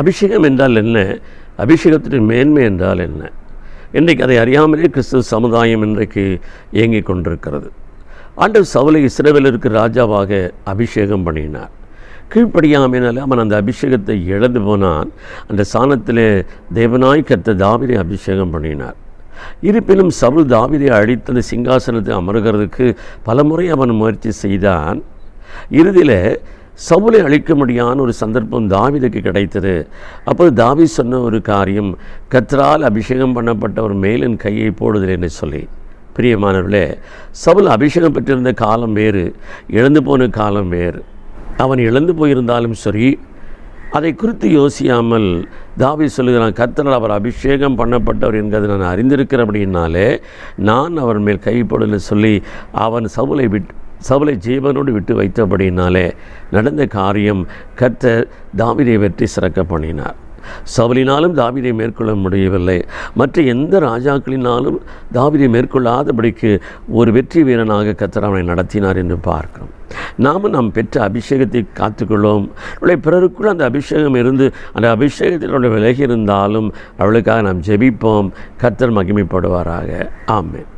அபிஷேகம் என்றால் என்ன? அபிஷேகத்தின் மேன்மை என்றால் என்ன? இன்றைக்கு அதை அறியாமலே கிறிஸ்துவ சமுதாயம் இன்றைக்கு இயங்கிக் கொண்டிருக்கிறது. ஆண்டவர் சவுலை இஸ்ரவேலருக்கு ராஜாவாக அபிஷேகம் பண்ணினார். கீழ்ப்படியாமையினால அவன் அந்த அபிஷேகத்தை இழந்து போனான். அந்த ஸ்தானத்திலே தேவனாய் கர்த்தர் தாவீதை அபிஷேகம் பண்ணினார். இருப்பினும் சவுல் தாவீதை அழித்து அந்த சிங்காசனத்தை அமர்கிறதுக்கு பலமுறை அவன் முயற்சி செய்தான். இறுதியில் சவுலை அழிக்க முடியாத ஒரு சந்தர்ப்பம் தாவீதுக்கு கிடைத்தது. அப்போது தாவீது சொன்ன ஒரு காரியம், கர்த்தரால் அபிஷேகம் பண்ணப்பட்ட ஒரு மேலின் கையை போடுதல் என்று சொல்லி. பிரியமானவர்களே, சவுல் அபிஷேகம் பெற்றிருந்த காலம் வேறு, இழந்து போன காலம் வேறு. அவன் இழந்து போயிருந்தாலும் சரி, அதை குறித்து யோசியாமல் தாவீது சொல்லுகிறான், கர்த்தரால் அவர் அபிஷேகம் பண்ணப்பட்டவர் என்கிறதை நான் அறிந்திருக்கிறபடினாலே நான் அவர் மேல் கை போடல சொல்லி அவன் சவுலை ஜீவனோடு விட்டு வைத்தபடினாலே நடந்த காரியம், கர்த்தர் தாவீதை வெற்றி சிறக்க பண்ணினார். சவுலினாலும் தாவீதை மேற்கொள்ள முடியவில்லை. மற்ற எந்த ராஜாக்களினாலும் தாவீதை மேற்கொள்ளாதபடிக்கு ஒரு வெற்றி வீரனாக கர்த்தர் அவனை நடத்தினார் என்று பார்க்கிறோம். நாம் பெற்ற அபிஷேகத்தை காத்துக்கொள்ளும். பிறருக்குள் அந்த அபிஷேகம் இருந்து அந்த அபிஷேகத்தினுடைய விலகி இருந்தாலும் அவளுக்காக நாம் ஜெபிப்போம். கர்த்தர் மகிமைப்படுவாராக. ஆமென்.